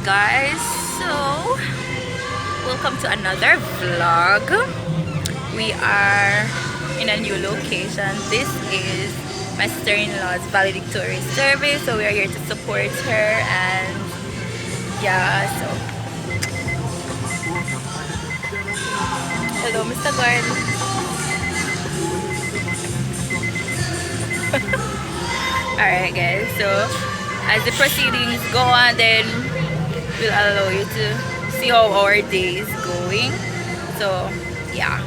guys, so welcome to another vlog. We are in a new location. This is my sister-in-law's valedictory service, so we are here to support her. And yeah, so hello Mr. Gordon. Alright guys, so as the proceedings go on, then we'll allow you to see how our day is going. So yeah,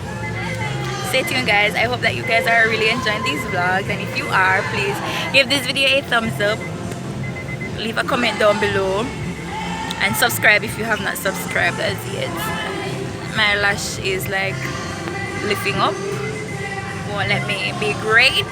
stay tuned guys. I hope that you guys are really enjoying these vlogs, and if you are, please give this video a thumbs up, leave a comment down below, and subscribe if you have not subscribed as yet. My lash is like lifting up, won't let me be great.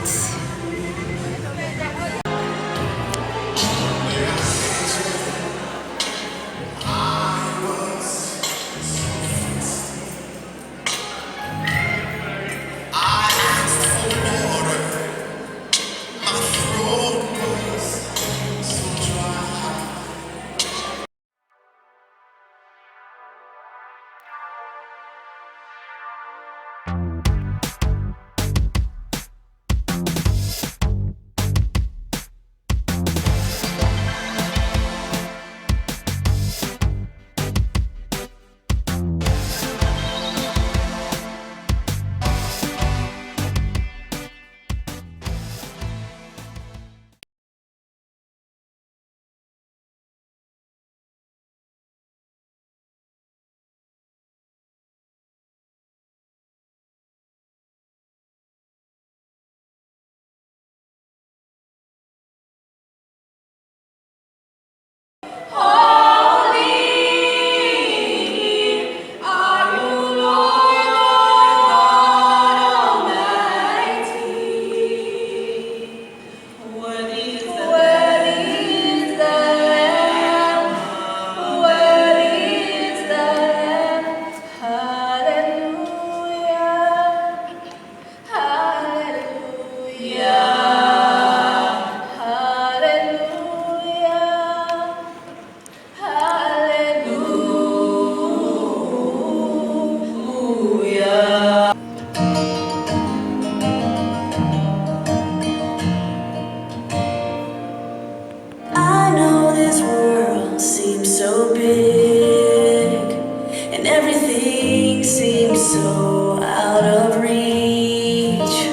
So out of reach.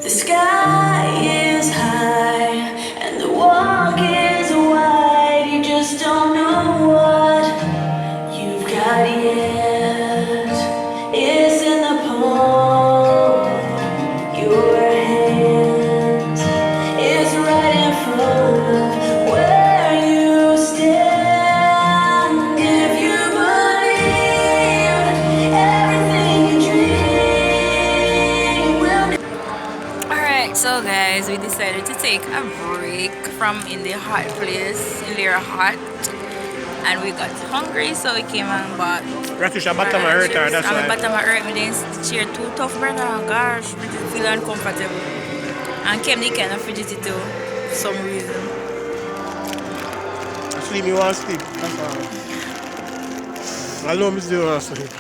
The sky is high and the walk is wide. You just don't know what you've got yet. It's in the palm of your hand. It's right in front of where you stand. If you believe everything you dream will. Alright, so guys, we decided to take a break from in the hot place, in their hot, and we got hungry, so we came and bought Ratusha bottom hurt her, that's I'm why. a bottom hurt me, then the chair too tough, brother. Gosh, we just feel uncomfortable. And came the kind of fidgety too, for some reason. Sleep, you want to sleep. That's all. I know Miss Do want to sleep.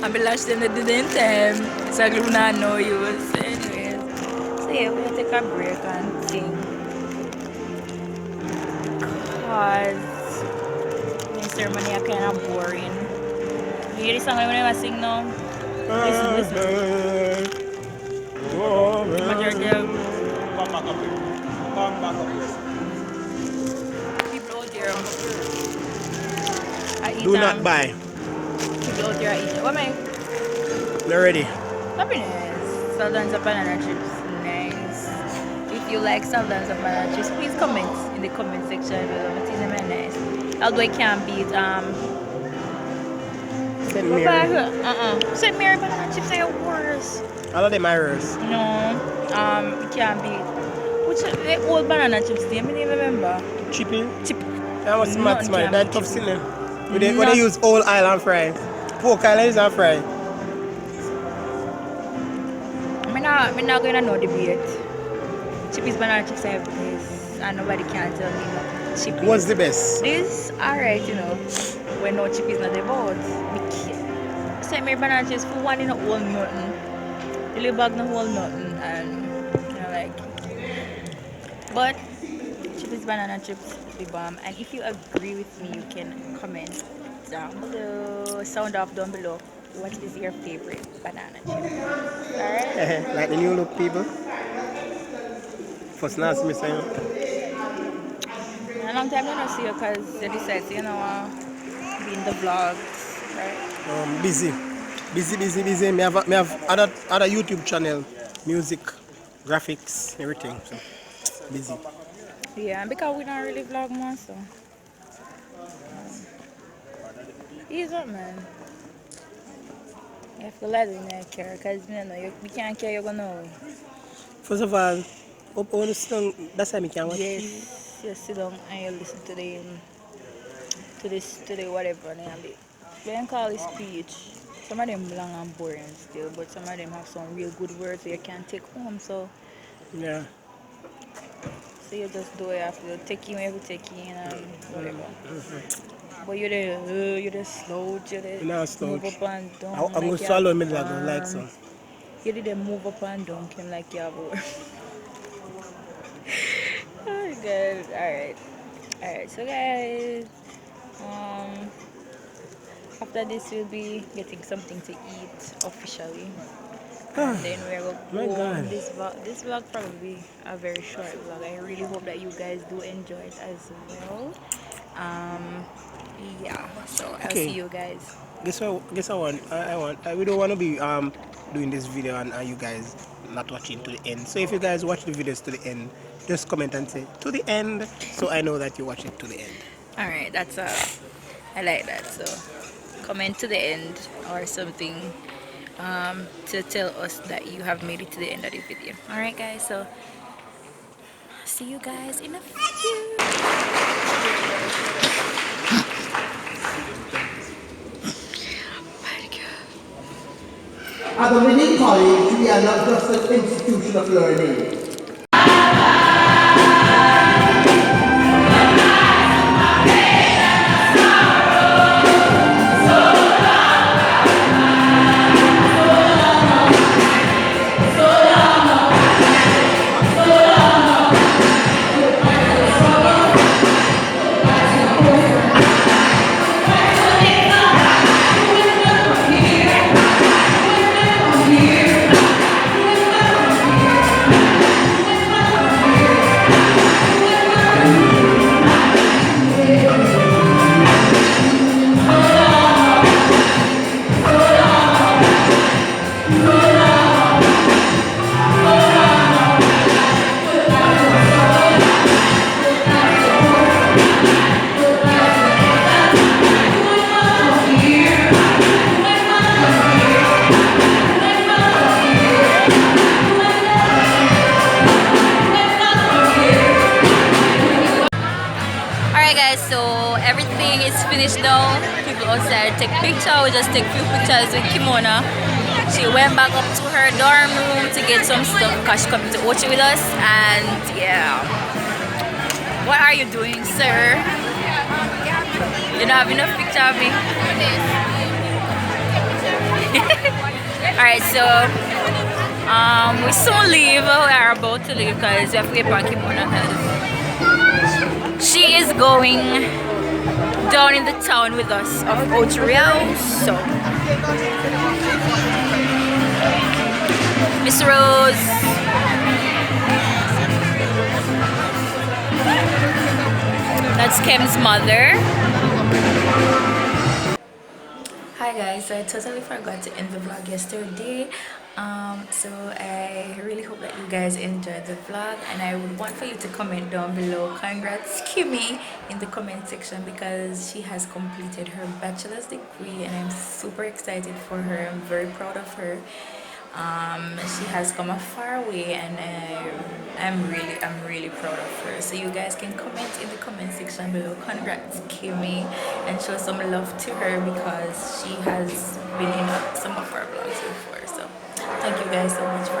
And we lashed them at the same time, so I do not know you. So anyways, so yeah, we're gonna take a break and sing. Cause the ceremony are kind of boring. You hear the song I never sing now? Listen. People out there I eat Do not buy. People out there I eat. What am I? They're ready. Happiness. Saldans of banana chips. Nice. If you like saldans of banana chips, please comment in the comment section below. It is very nice. Although I can't beat St. Mary. St. Mary banana chips are worse. All of them are yours. No. It can't beat. Which the old banana chips do you remember? Chippy. Chip. That was smart, Nothing smart. can That beat tough chippy. ceiling. When they use old island fry. Pork island is on fry. I'm not going to know the beat. Chippies banana chips are place, and nobody can tell me nothing. chippy. What's the best? This alright, you know. When no chip is not about. Send me banana chips for one in a whole nothing. Really bag no whole nothing and you know like. But chip is banana chips the bomb. And if you agree with me, you can comment down below. Sound off down below. What is your favorite banana chip? Alright. Like the new look people. First last me saying. A long time I don't see you because you decided, you know, be in the vlogs, right? Busy. Busy. Me have other YouTube channel, music, graphics, everything. So busy. Yeah, and because we don't really vlog more, so. Ease up, man. You have to let me not care because, you know, we can't care, you're going to know. First of all, up on the song, that's how me can watch. Yes, you sit down and you listen to the whatever, and they don't call it speech. Some of them long and boring still, but some of them have some real good words that you can take home, so. Yeah. So you just do it after taking whatever taking and whatever. But you're the slouch, you're the No slouch. move up and down. I'm going to swallow me like so. You did move up and down, came like you have a oh god. Alright, so guys, after this we'll be getting something to eat officially. And then we're going to go on this vlog probably a very short vlog. I really hope that you guys do enjoy it as well. Yeah, so I'll see you guys. Guess what we don't want to be doing this video and you guys not watching to the end. So if you guys watch the videos to the end, just comment and say to the end, so I know that you watch it to the end. Alright, that's I like that. So comment to the end or something to tell us that you have made it to the end of the video. Alright guys, so see you guys in a few. At the Reading College, we are not just an institution of learning. So everything is finished now. People outside take picture. We just take few pictures with Kimona. She went back up to her dorm room to get some stuff because she coming to watch it with us. And yeah, what are you doing, sir? You don't have enough picture of me. Alright, so we soon leave. We are about to leave because we have to get back Kimona because she is going down in the town with us of Ocho. So Miss Rose, that's Kim's mother. Hi guys, so I totally forgot to end the vlog yesterday. So I really hope that you guys enjoyed the vlog, and I would want for you to comment down below congrats Kimmy in the comment section because she has completed her bachelor's degree and I'm super excited for her. I'm very proud of her. She has come a far way and I'm really proud of her. So you guys can comment in the comment section below congrats Kimmy and show some love to her because she has been in some of our vlogs before. So thank you guys so much for